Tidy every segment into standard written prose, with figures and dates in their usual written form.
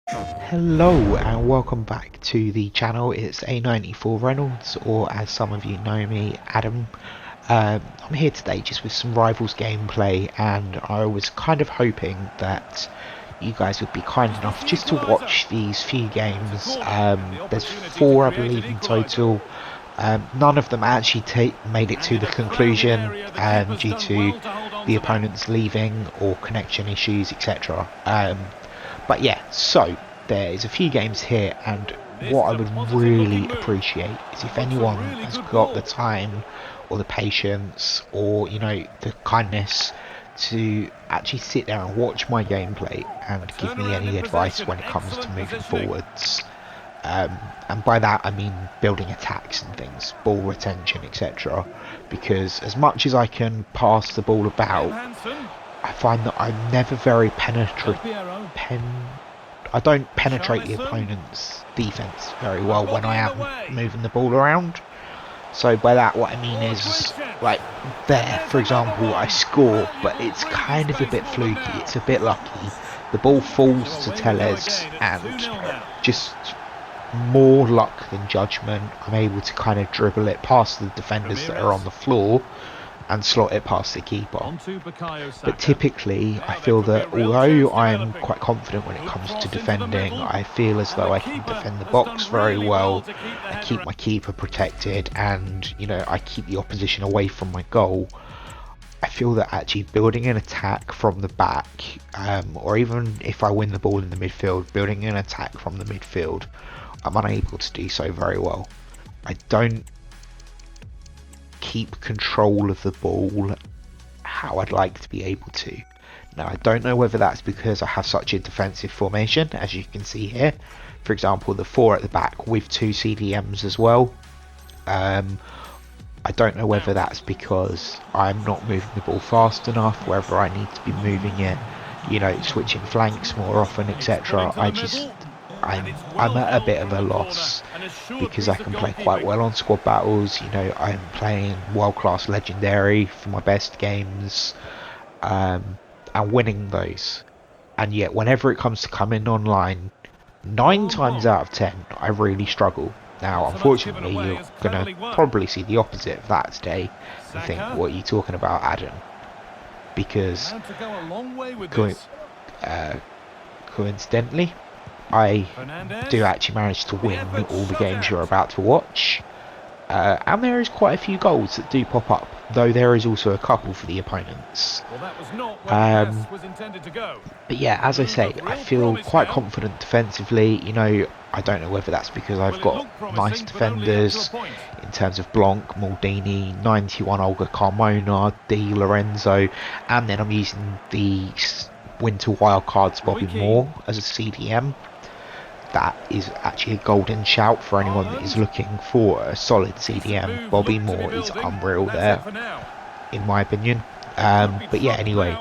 Hello and welcome back to the channel. It's A94 Reynolds, or as some of you know me, Adam. I'm here today just with some Rivals gameplay, and I was kind of hoping that you guys would be kind enough just to watch these few games. There's four, I believe, in total. None of them actually made it to the conclusion due to the opponents leaving or connection issues, etc. But yeah, so there is a few games here, and what I would really appreciate is if anyone has got the time or the patience or the kindness to actually sit down and watch my gameplay and give me any advice when it comes to moving forwards. And by that I mean building attacks and things, ball retention, etc. Because as much as I can pass the ball about, I find that I'm never very I don't penetrate the opponent's defense very well when I am moving the ball around. So by that what I mean is, like there for example, I score, but it's kind of a bit fluky, it's a bit lucky. The ball falls to Telles, and just more luck than judgment, I'm able to kind of dribble it past the defenders that are on the floor and slot it past the keeper. But typically I feel that although I'm quite confident when it comes to defending, I feel as though I can defend the box very well, I keep my keeper protected, and I keep the opposition away from my goal. I feel that actually building an attack from the back, or even if I win the ball in the midfield, building an attack from the midfield, I'm unable to do so very well. I don't keep control of the ball how I'd like to be able to. Now I don't know whether that's because I have such a defensive formation, as you can see here. For example, the four at the back with two CDMs as well. I don't know whether that's because I'm not moving the ball fast enough, whether I need to be moving it, switching flanks more often, etc. I'm at a bit of a loss because I can play quite well on squad battles. I'm playing world-class legendary for my best games, and winning those. And yet, whenever it comes to coming online, 9 times out of 10, I really struggle. Now, unfortunately, you're going to probably see the opposite of that today and think, what are you talking about, Adam? Because, coincidentally, I do actually manage to win all the games you're about to watch. And there is quite a few goals that do pop up, though there is also a couple for the opponents. But yeah, as I say, I feel quite confident defensively. I don't know whether that's because I've got nice defenders in terms of Blanc, Maldini, 91 Olga Carmona, Di Lorenzo, and then I'm using the Winter Wildcards Bobby Moore as a CDM. That is actually a golden shout for anyone that is looking for a solid CDM. Bobby Moore is unreal there, in my opinion. But yeah, anyway,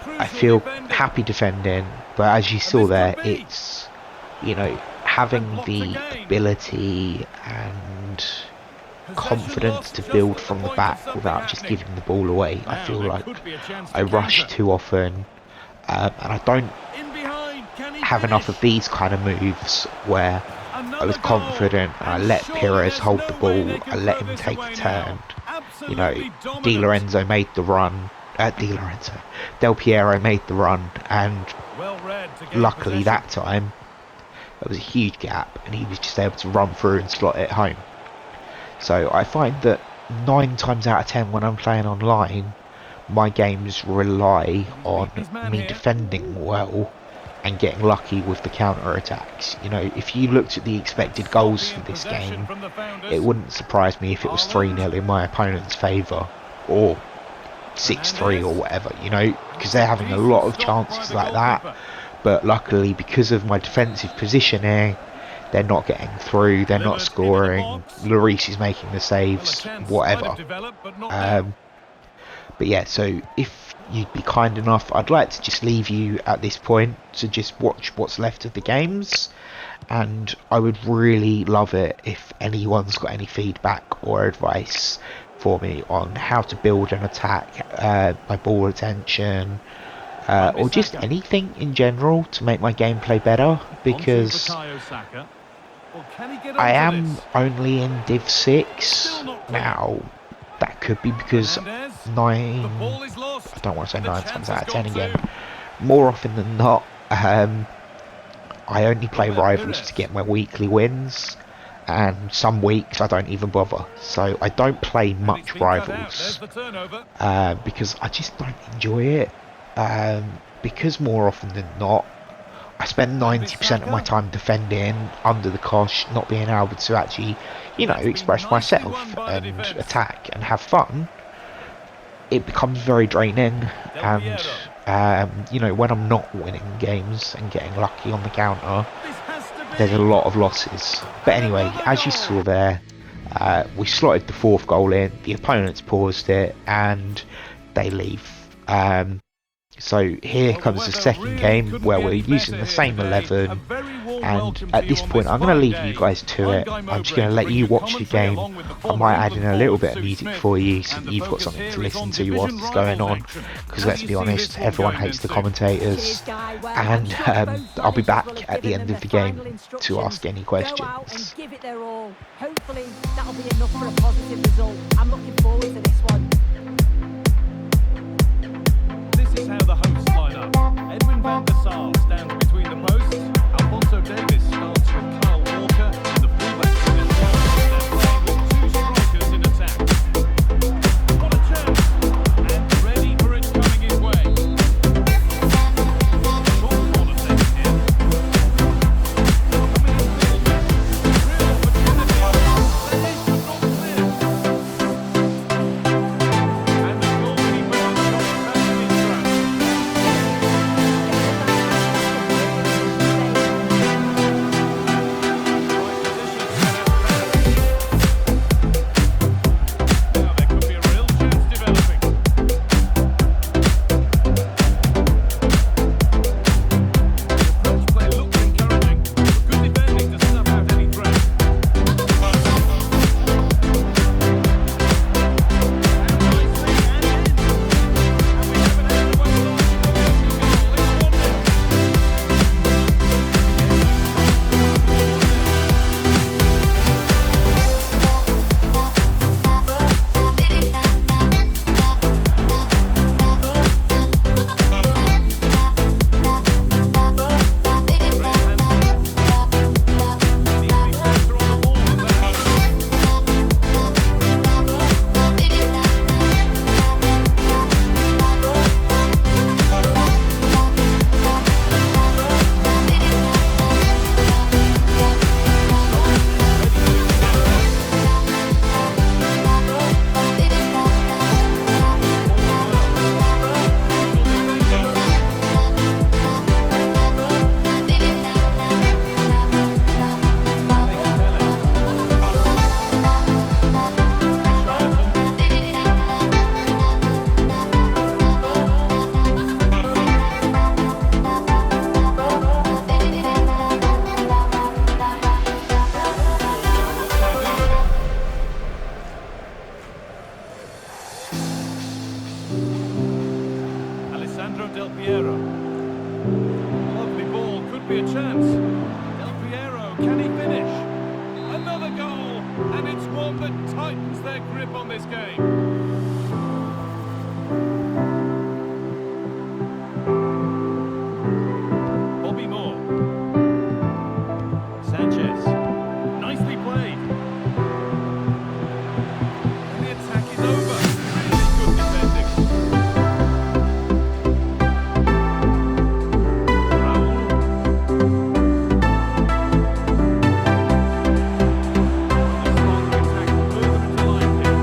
I feel happy defending, but as you saw there, it's, having the ability and confidence to build from the back without just giving the ball away. I feel like I rush too often, and I don't have enough of these kind of moves where I was confident and I let Pires hold the ball, I let him take a turn. Di Lorenzo made the run, Del Piero made the run, and luckily that time there was a huge gap and he was just able to run through and slot it home. So I find that 9 times out of 10 when I'm playing online, my games rely on me defending well and getting lucky with the counter attacks. If you looked at the expected goals for this game, it wouldn't surprise me if it was 3-0 in my opponent's favour, or 6-3 or whatever, because they're having a lot of chances like that. But luckily, because of my defensive positioning, they're not getting through, they're not scoring, Lloris is making the saves, whatever. But yeah, so if you'd be kind enough, I'd like to just leave you at this point to just watch what's left of the games, and I would really love it if anyone's got any feedback or advice for me on how to build an attack, my ball retention, or just anything in general to make my gameplay better, because I am only in Div 6 now. That could be because I don't want to say 9 times out of 10 again, more often than not, I only play Rivals to get my weekly wins, and some weeks I don't even bother. So I don't play much Rivals because I just don't enjoy it. Because more often than not, I spend 90% of my time defending under the cosh, not being able to actually, you know, express myself and attack and have fun. It becomes very draining, and you know, when I'm not winning games and getting lucky on the counter, there's a lot of losses. But anyway, as you saw there, we slotted the 4th goal in, the opponents paused it, and they leave. So here comes the second game where we're using the same 11, and at this point I'm going to leave you guys to it. I'm just going to let you watch the game. I might add in a little bit of music for you so that you've got something to listen to whilst it's going on, because let's be honest, everyone hates the commentators, and I'll be back at the end of the game to ask any questions. Give it their all. Hopefully that'll be enough for a positive result. I'm looking forward to this one. This is how the hosts line up. Edwin van der Sar stands between the posts. Alfonso Davies starts with Kyle Walker in the fullback position. They're playing with 2 strikers in attack. What a chance! And ready for it coming his way. Short corner taken here. Coming in field. Real opportunity. That is not clear. And the goalkeeper comes back in his trap. Now there could be a real chance developing. The approach play looked encouraging. Good defending to snuff out any threat. And nicely and in. And we have an outaway launch for the opening goal. It's 1-0. Alessandro Del Piero. Lovely ball, could be a chance. Del Piero, can he finish? Another goal, and it's one that tightens their grip on this game. Bobby Moore. Sanchez. Nicely played. And the attack is over. Really good defending. Raul. A strong attack further into line here.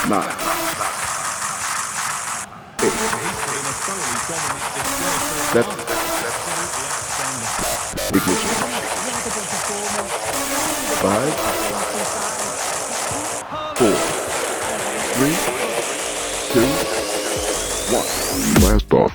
9, 8, 7, ignition. 5, 4, 3, 2, 1. Blast off.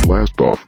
Blast off.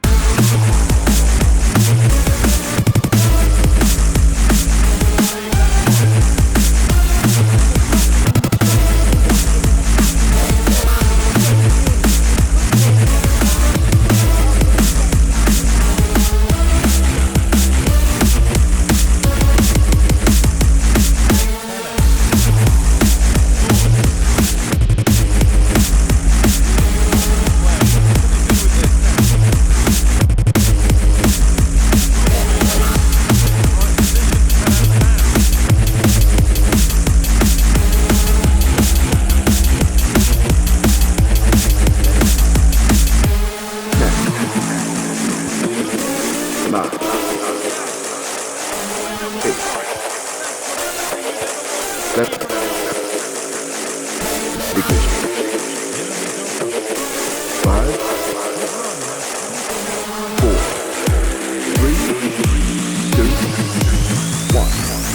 Blast off.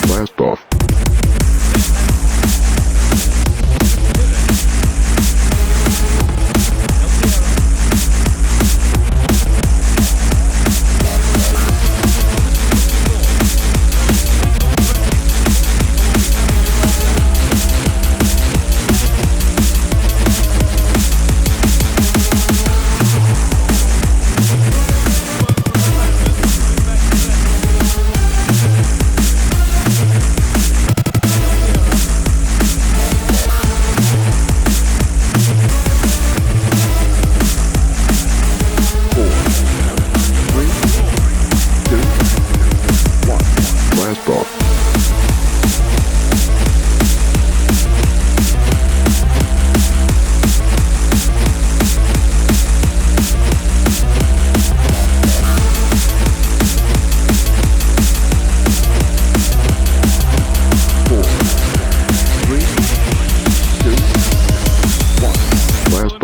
Blast off. Blast off. Blast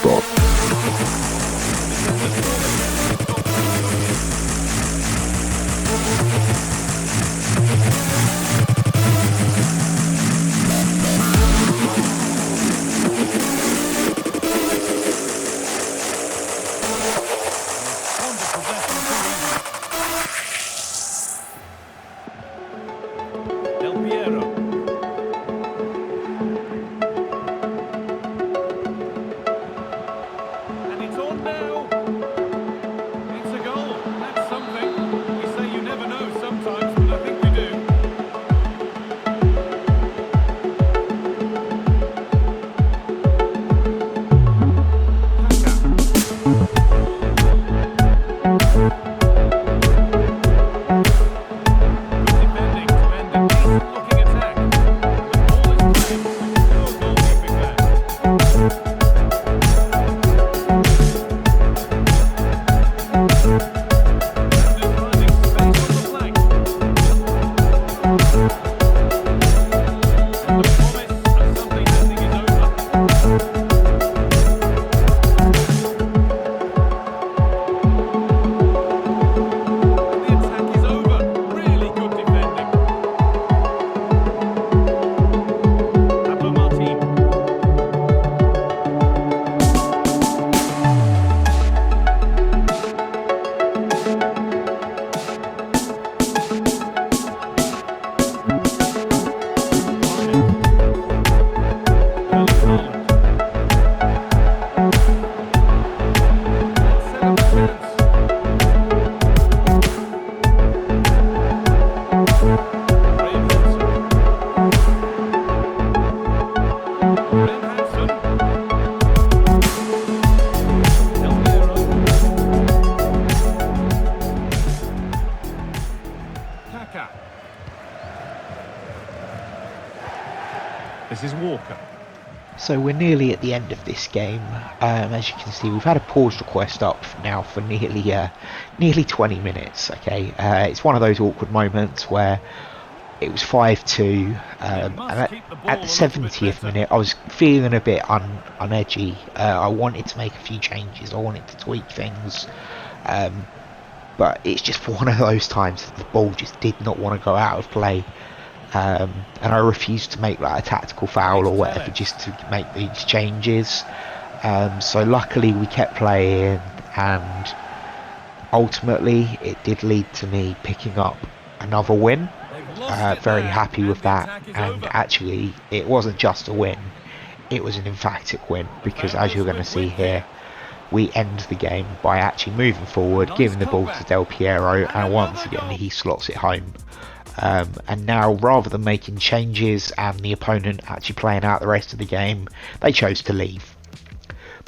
off. Del Piero. So we're nearly at the end of this game. As you can see, we've had a pause request up now for nearly 20 minutes. Okay, it's one of those awkward moments where it was 5-2, and at the 70th minute, I was feeling a bit unedgy. I wanted to make a few changes. I wanted to tweak things, but it's just one of those times that the ball just did not want to go out of play. And I refused to make like a tactical foul or whatever just to make these changes. So luckily we kept playing, and ultimately it did lead to me picking up another win. Very happy with that, and actually it wasn't just a win, it was an emphatic win, because as you're going to see here, we end the game by actually moving forward, giving the ball to Del Piero, and once again he slots it home. And now, rather than making changes and the opponent actually playing out the rest of the game, they chose to leave.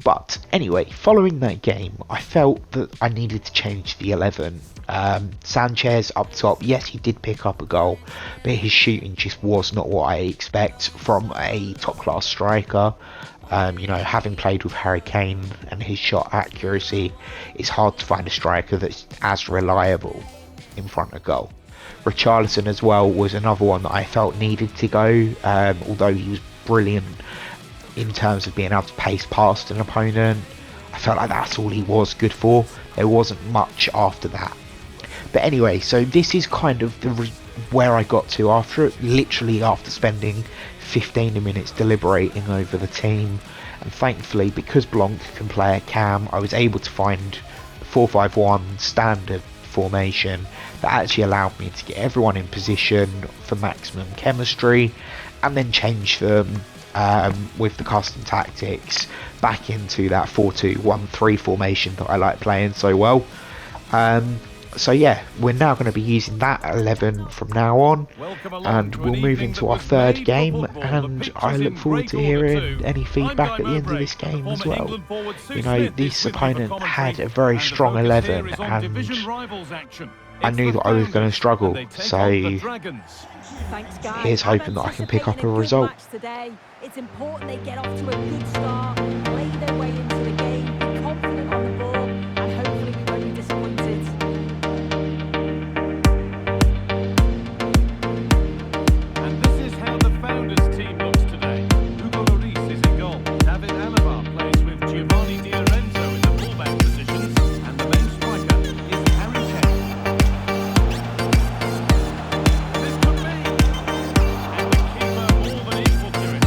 But anyway, following that game, I felt that I needed to change the 11. Sanchez up top, yes, he did pick up a goal, but his shooting just was not what I expect from a top-class striker. You know, having played with Harry Kane and his shot accuracy, it's hard to find a striker that's as reliable in front of goal. Richarlison as well was another one that I felt needed to go, although he was brilliant in terms of being able to pace past an opponent. I felt like that's all he was good for. There wasn't much after that. But anyway, so this is kind of where I got to after spending 15 minutes deliberating over the team, and thankfully, because Blanc can play at cam, I was able to find the 4-5-1 standard formation that actually allowed me to get everyone in position for maximum chemistry, and then change them with the custom tactics back into that 4-2-1-3 formation that I like playing so well. So yeah, we're now going to be using that 11 from now on, and we'll move into our third game, and I look forward to hearing any feedback at the end of this game as well. You know, this opponent had a very strong 11, and I knew that I was going to struggle, so here's hoping that I can pick up a result. It's important they get off to a good start, play their way into the game, be confident on the ball, and hopefully we won't be disappointed. And this is how the Founders team looks today. Hugo Lloris is in goal. David Alaba plays with Giovanni Di Lorenzo in the fullback positions, and the main striker is Harry Kane. This could be, and the keeper more than equal to it.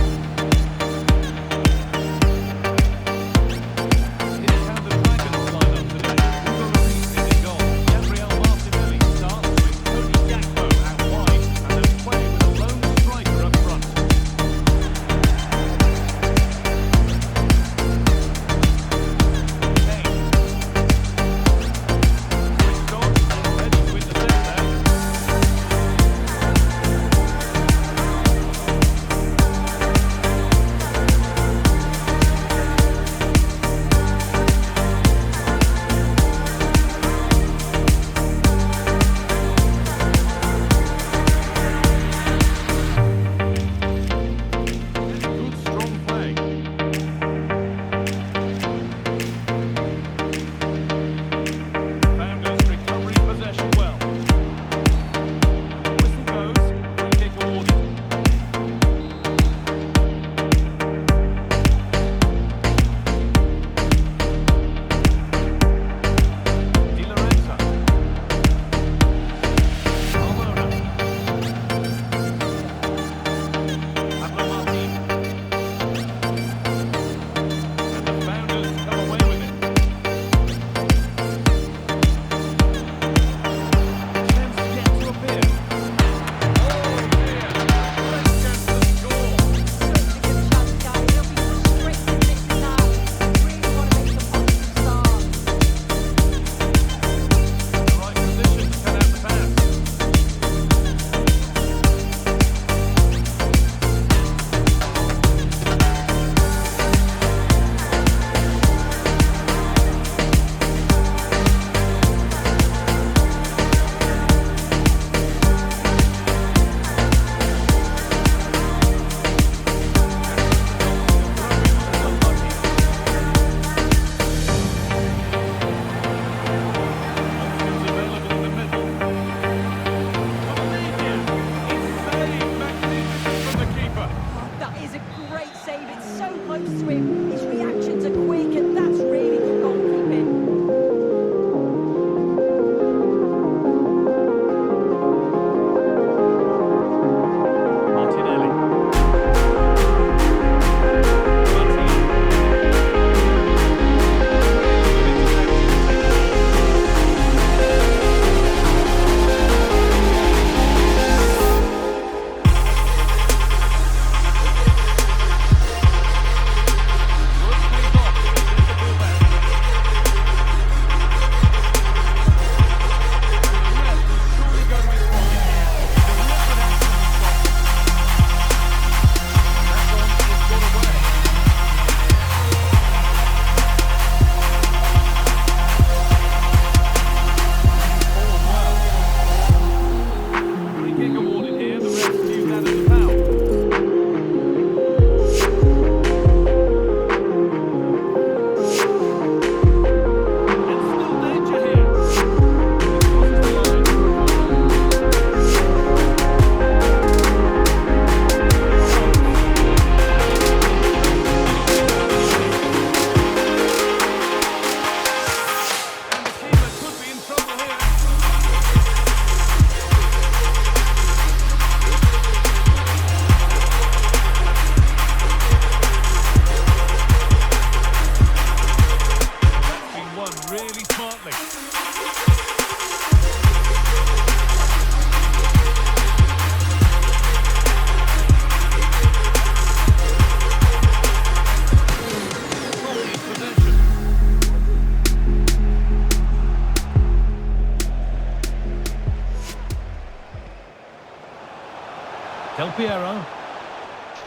Del Piero.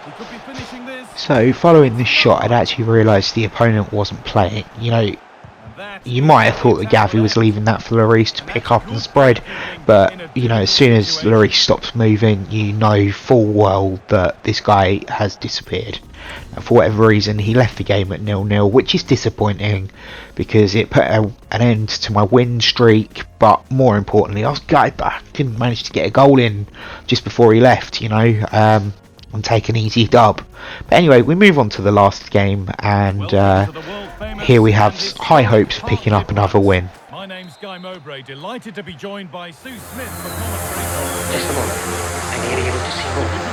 He could be finishing this. So following this shot, I'd actually realised the opponent wasn't playing. You know, And that you is might have thought that exactly Gavi was leaving that for Lloris to pick up and spread, but you know, as soon as Lloris stops moving, you know full well that this guy has disappeared. And for whatever reason, he left the game at 0-0, which is disappointing because it put an end to my win streak. But more importantly, I couldn't manage to get a goal in just before he left. You know, and take an easy dub. But anyway, we move on to the last game, and here we have high hopes of picking up another win. My name's Guy Mowbray, delighted to be joined by Sue Smith for commentary. Just a moment. I may be able to see more.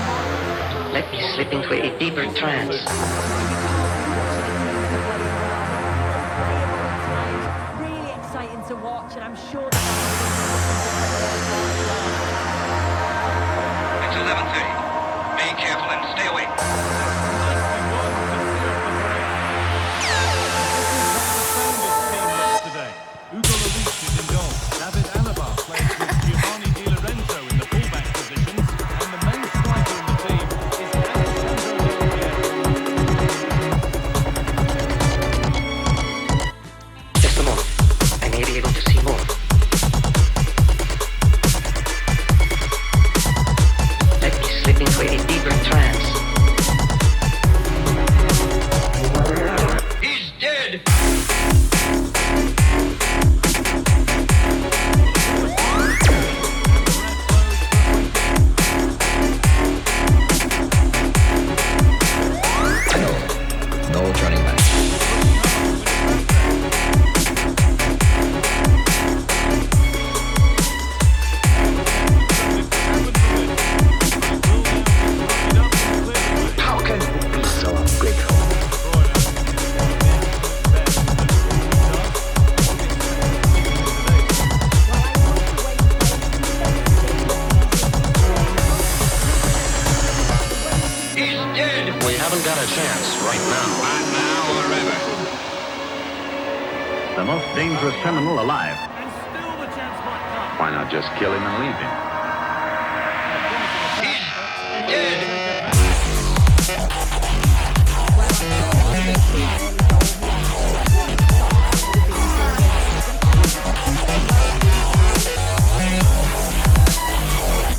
Let me slip into a deeper trance. Really exciting to watch, and I'm sure It's 11:30. Be careful and stay awake. Today, Hugo Lloris is in goal. David Alaba plays with Giovanni Di Lorenzo in the fullback positions, and the main striker in the team is Alessandro Del Piero. Just a moment. I may be able to see more. Let me slip into a deeper trance. He's dead! No turning back. How can you be so ungrateful? He's dead! We haven't got a chance right now. Not now or ever. The most dangerous criminal alive. And still the chance might come. Why not just kill him and leave him? Dead!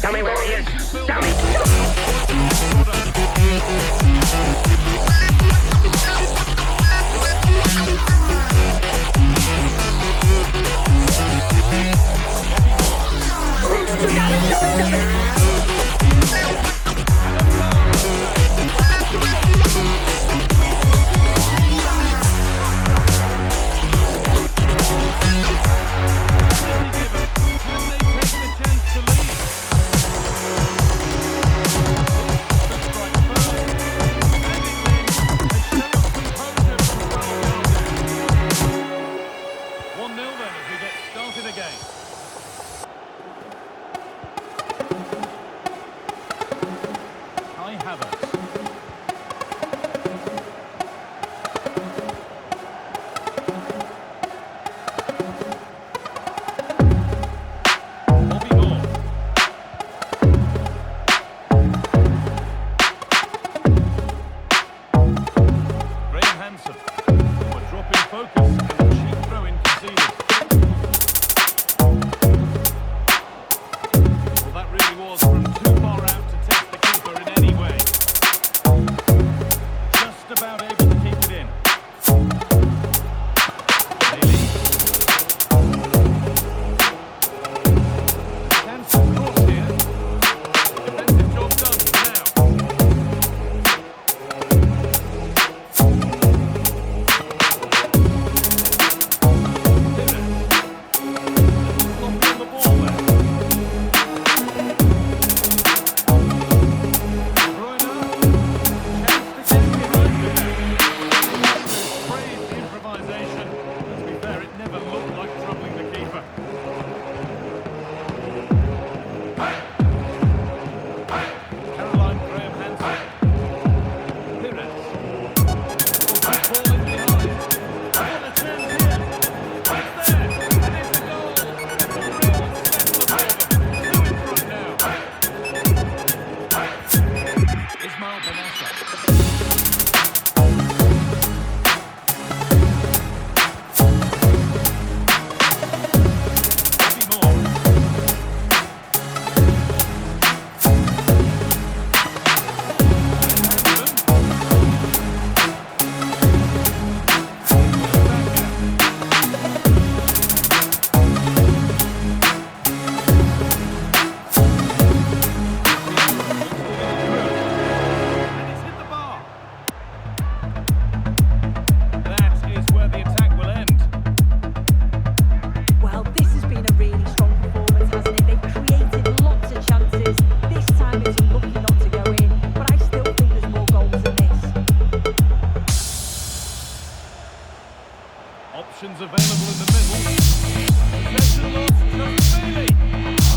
Tell me where he is. Tell me. Options available in the middle. Possession lost, just Bailey.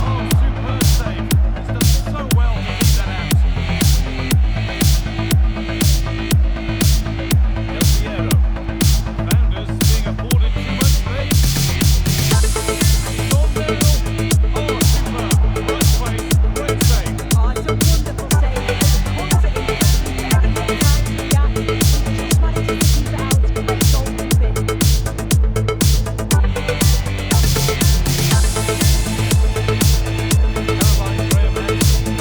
Oh, superb save. He's done so well to keep that out. Del Piero. Founders being afforded too much space. Sean Dale. Oh, superb. Right place, great save. Oh, it's a wonderful save. Constantly checking the time to react. He just manages to keep it out. Great goalkeeping. Caroline Graham Hanson.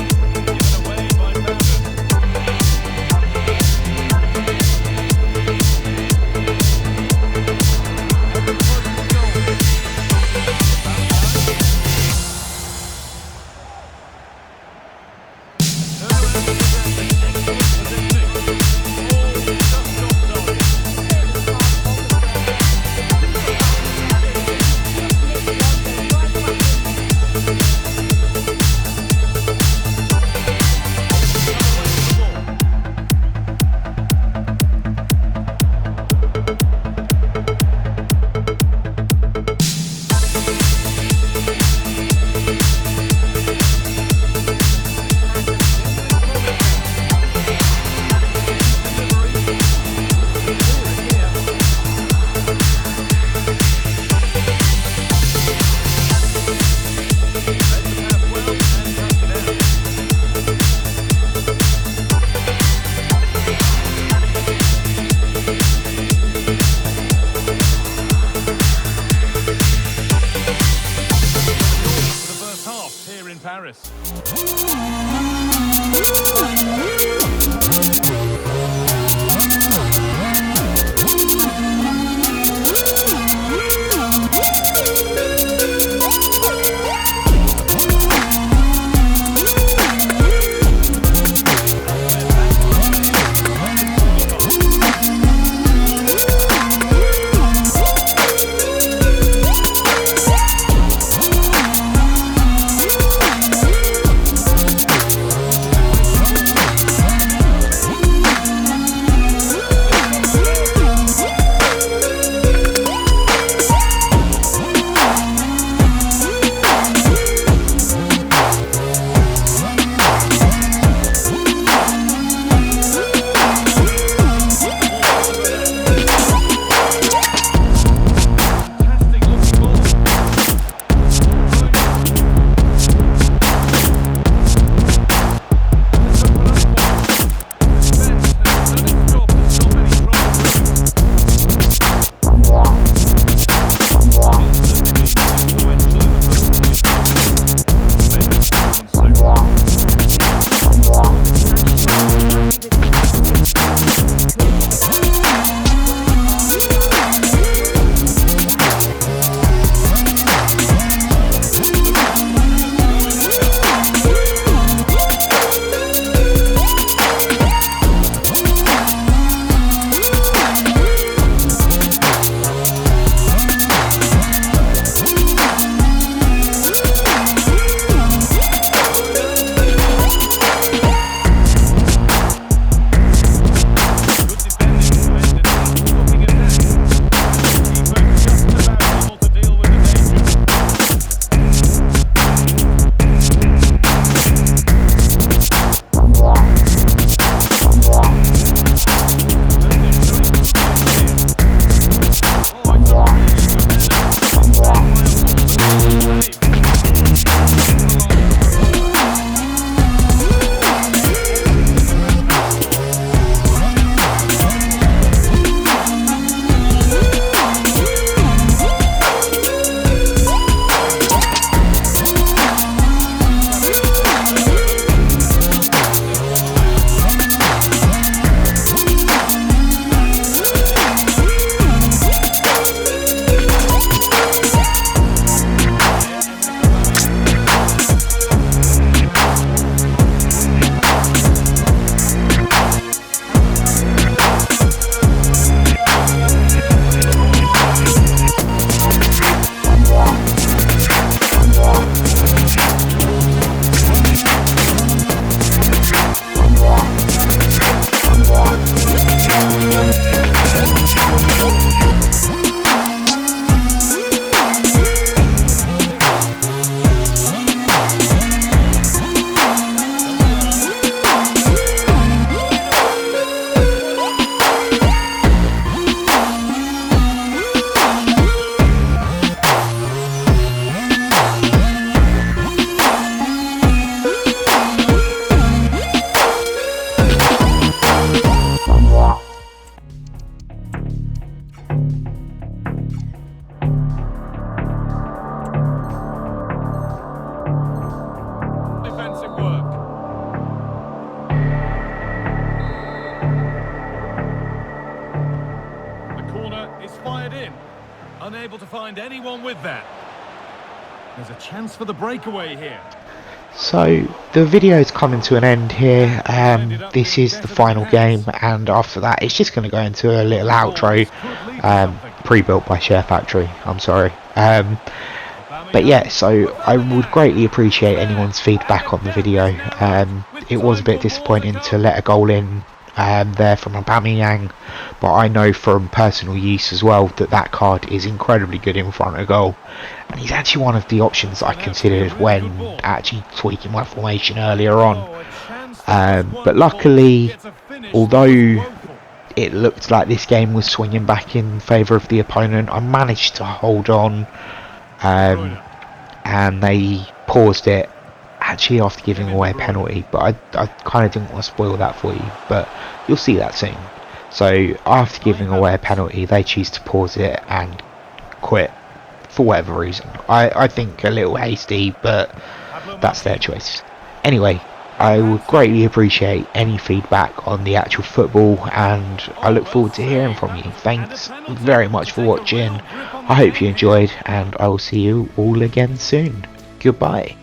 cross fired in. Unable to find anyone with that. There's a chance for the breakaway here. So the video's coming to an end here. This is the final game, and after that it's just going to go into a little outro, pre-built by Share Factory, I'm sorry. But yeah, so I would greatly appreciate anyone's feedback on the video. It was a bit disappointing to let a goal in there from Aubameyang, but I know from personal use as well that that card is incredibly good in front of goal, and he's actually one of the options I considered when actually tweaking my formation earlier on. But luckily, although it looked like this game was swinging back in favour of the opponent, I managed to hold on, and they paused it actually after giving away a penalty, but I kind of didn't want to spoil that for you, but you'll see that soon. So after giving away a penalty, they choose to pause it and quit for whatever reason. I think a little hasty, but that's their choice. Anyway, I would greatly appreciate any feedback on the actual football, and I look forward to hearing from you. Thanks very much for watching. I hope you enjoyed, and I will see you all again soon. Goodbye.